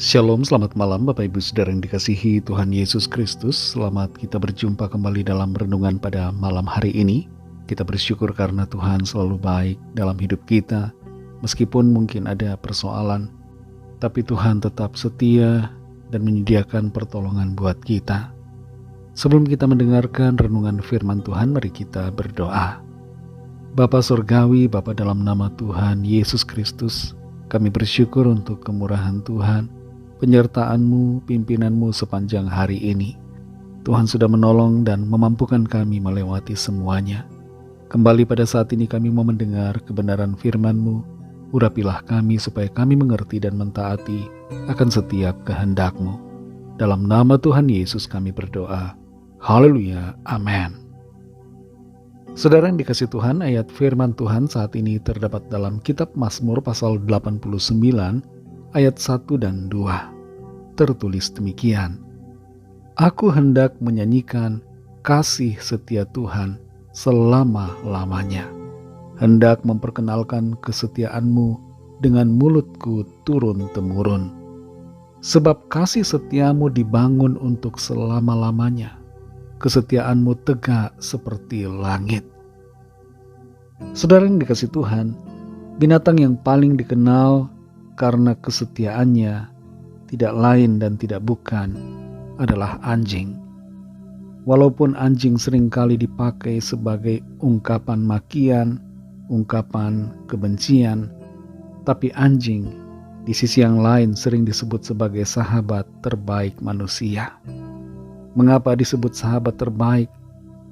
Shalom, selamat malam Bapak Ibu Saudara yang dikasihi Tuhan Yesus Kristus. Selamat kita berjumpa kembali dalam renungan pada malam hari ini. Kita bersyukur karena Tuhan selalu baik dalam hidup kita. Meskipun mungkin ada persoalan, tapi Tuhan tetap setia dan menyediakan pertolongan buat kita. Sebelum kita mendengarkan renungan firman Tuhan, mari kita berdoa. Bapa Surgawi, Bapa dalam nama Tuhan Yesus Kristus, kami bersyukur untuk kemurahan Tuhan, penyertaan-Mu, pimpinan-Mu sepanjang hari ini. Tuhan sudah menolong dan memampukan kami melewati semuanya. Kembali pada saat ini kami mau mendengar kebenaran firman-Mu. Urapilah kami supaya kami mengerti dan mentaati akan setiap kehendak-Mu. Dalam nama Tuhan Yesus kami berdoa. Haleluya. Amin. Saudara yang dikasihi Tuhan, ayat firman Tuhan saat ini terdapat dalam kitab Mazmur pasal 89 ayat 1 dan 2. Tertulis demikian. Aku hendak menyanyikan kasih setia Tuhan selama-lamanya. Hendak memperkenalkan kesetiaan-Mu dengan mulutku turun-temurun. Sebab kasih setiamu dibangun untuk selama-lamanya. Kesetiaan-Mu tegak seperti langit. Saudara yang dikasihi Tuhan, binatang yang paling dikenal karena kesetiaannya tidak lain dan tidak bukan adalah anjing. Walaupun anjing seringkali dipakai sebagai ungkapan makian, ungkapan kebencian, tapi anjing di sisi yang lain sering disebut sebagai sahabat terbaik manusia. Mengapa disebut sahabat terbaik?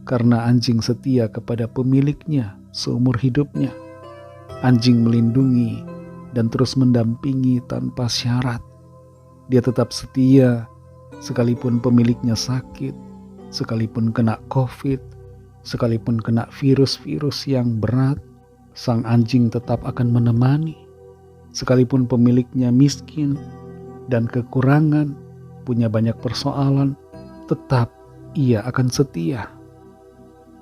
Karena anjing setia kepada pemiliknya seumur hidupnya. Anjing melindungi dan terus mendampingi tanpa syarat. Dia tetap setia sekalipun pemiliknya sakit, sekalipun kena COVID, sekalipun kena virus-virus yang berat, sang anjing tetap akan menemani. Sekalipun pemiliknya miskin dan kekurangan, punya banyak persoalan, tetap ia akan setia.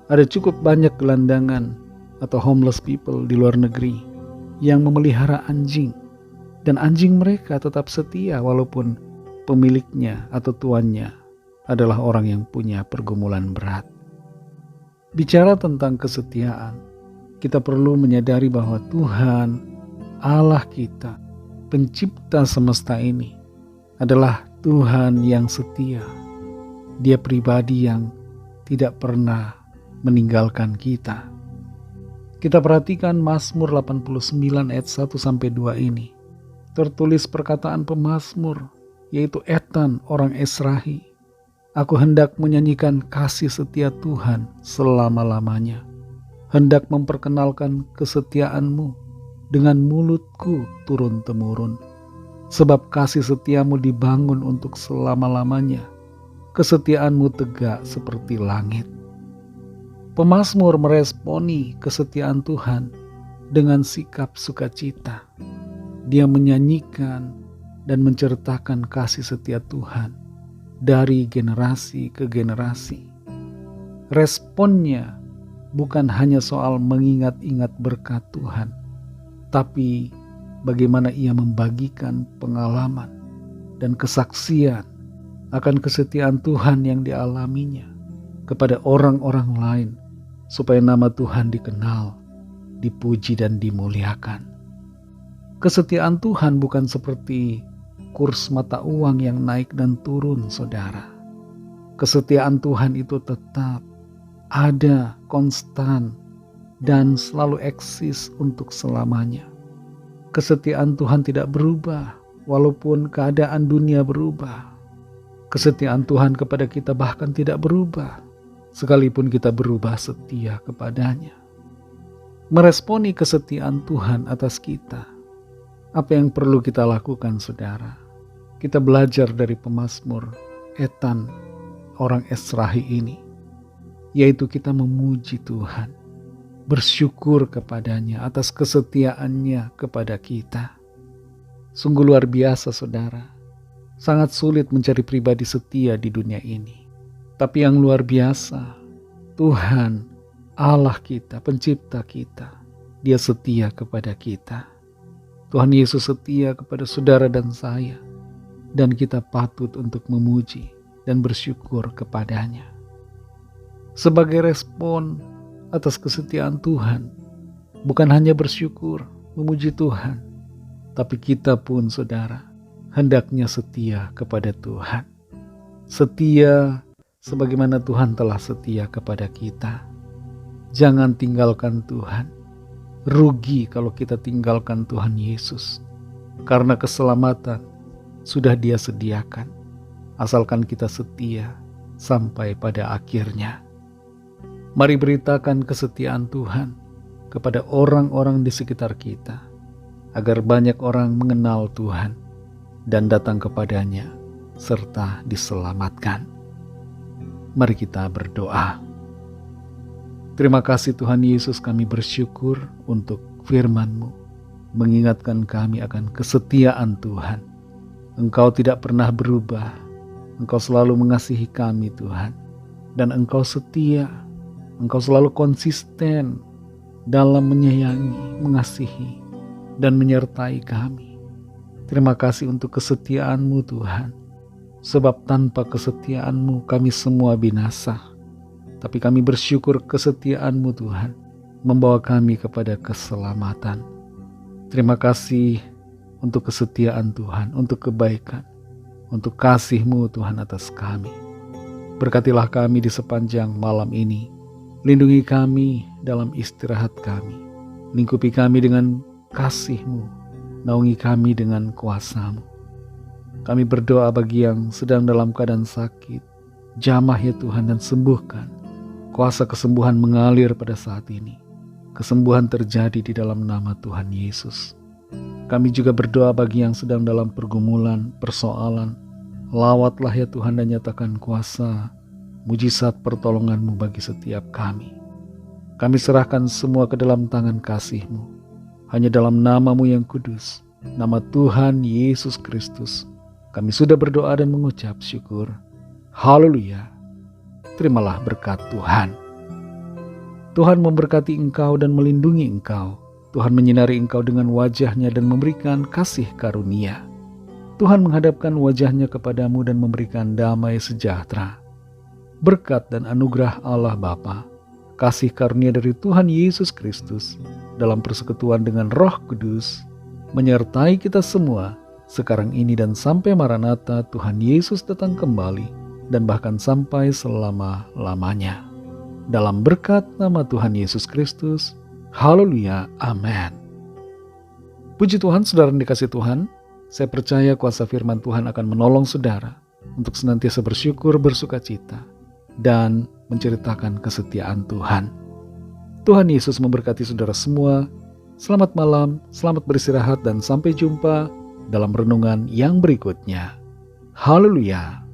Ada cukup banyak gelandangan atau homeless people di luar negeri yang memelihara anjing, dan anjing mereka tetap setia walaupun pemiliknya atau tuannya adalah orang yang punya pergumulan berat. Bicara tentang kesetiaan, kita perlu menyadari bahwa Tuhan, Allah kita, pencipta semesta ini, adalah Tuhan yang setia. Dia pribadi yang tidak pernah meninggalkan kita. Kita perhatikan Mazmur 89 ayat 1-2 ini. Tertulis perkataan pemazmur, yaitu Etan orang Esrahi. Aku hendak menyanyikan kasih setia Tuhan selama-lamanya. Hendak memperkenalkan kesetiaan-Mu dengan mulutku turun-temurun. Sebab kasih setiamu dibangun untuk selama-lamanya. Kesetiaan-Mu tegak seperti langit. Pemazmur meresponi kesetiaan Tuhan dengan sikap sukacita. Dia menyanyikan dan menceritakan kasih setia Tuhan dari generasi ke generasi. Responnya bukan hanya soal mengingat-ingat berkat Tuhan, tapi bagaimana ia membagikan pengalaman dan kesaksian akan kesetiaan Tuhan yang dialaminya kepada orang-orang lain, supaya nama Tuhan dikenal, dipuji dan dimuliakan. Kesetiaan Tuhan bukan seperti kurs mata uang yang naik dan turun, saudara. Kesetiaan Tuhan itu tetap ada, konstan, dan selalu eksis untuk selamanya. Kesetiaan Tuhan tidak berubah walaupun keadaan dunia berubah. Kesetiaan Tuhan kepada kita bahkan tidak berubah, sekalipun kita berubah setia kepadanya. Meresponi kesetiaan Tuhan atas kita, apa yang perlu kita lakukan, saudara? Kita belajar dari pemazmur Etan, orang Esrahi ini, yaitu kita memuji Tuhan, bersyukur kepadanya atas kesetiaannya kepada kita. Sungguh luar biasa, saudara. Sangat sulit mencari pribadi setia di dunia ini. Tapi yang luar biasa, Tuhan, Allah kita, pencipta kita, Dia setia kepada kita. Tuhan Yesus setia kepada saudara dan saya. dan kita patut untuk memuji dan bersyukur kepadanya. Sebagai respon atas kesetiaan Tuhan, bukan hanya bersyukur, memuji Tuhan, tapi kita pun saudara, hendaknya setia kepada Tuhan. Setia sebagaimana Tuhan telah setia kepada kita. Jangan tinggalkan Tuhan. Rugi kalau kita tinggalkan Tuhan Yesus. Karena keselamatan sudah Dia sediakan. Asalkan kita setia sampai pada akhirnya. Mari beritakan kesetiaan Tuhan kepada orang-orang di sekitar kita, agar banyak orang mengenal Tuhan dan datang kepadanya serta diselamatkan. Mari kita berdoa. Terima kasih Tuhan Yesus, kami bersyukur untuk firman-Mu, mengingatkan kami akan kesetiaan Tuhan. Engkau tidak pernah berubah, Engkau selalu mengasihi kami Tuhan, dan Engkau setia, Engkau selalu konsisten dalam menyayangi, mengasihi, dan menyertai kami. Terima kasih untuk kesetiaan-Mu Tuhan, sebab tanpa kesetiaan-Mu kami semua binasa. Tapi kami bersyukur kesetiaan-Mu Tuhan membawa kami kepada keselamatan. Terima kasih untuk kesetiaan Tuhan, untuk kebaikan, untuk kasih-Mu Tuhan atas kami. Berkatilah kami di sepanjang malam ini. Lindungi kami dalam istirahat kami. Lingkupi kami dengan kasih-Mu. Naungi kami dengan kuasa-Mu. Kami berdoa bagi yang sedang dalam keadaan sakit. Jamah ya Tuhan dan sembuhkan. Kuasa kesembuhan mengalir pada saat ini. Kesembuhan terjadi di dalam nama Tuhan Yesus. Kami juga berdoa bagi yang sedang dalam pergumulan, persoalan. Lawatlah ya Tuhan dan nyatakan kuasa, mujizat pertolongan-Mu bagi setiap kami. Kami serahkan semua ke dalam tangan kasih-Mu. Hanya dalam nama-Mu yang kudus, nama Tuhan Yesus Kristus, kami sudah berdoa dan mengucap syukur. Haleluya. Terimalah berkat Tuhan. Tuhan memberkati engkau dan melindungi engkau. Tuhan menyinari engkau dengan wajah-Nya dan memberikan kasih karunia. Tuhan menghadapkan wajah-Nya kepadamu dan memberikan damai sejahtera. Berkat dan anugerah Allah Bapa, kasih karunia dari Tuhan Yesus Kristus dalam persekutuan dengan Roh Kudus menyertai kita semua sekarang ini dan sampai Maranatha Tuhan Yesus datang kembali, dan bahkan sampai selama-lamanya. Dalam berkat nama Tuhan Yesus Kristus. Haleluya. Amin. Puji Tuhan, saudara yang dikasihi Tuhan. Saya percaya kuasa firman Tuhan akan menolong saudara untuk senantiasa bersyukur, bersukacita, dan menceritakan kesetiaan Tuhan. Tuhan Yesus memberkati saudara semua. Selamat malam, selamat beristirahat, dan sampai jumpa dalam renungan yang berikutnya. Haleluya.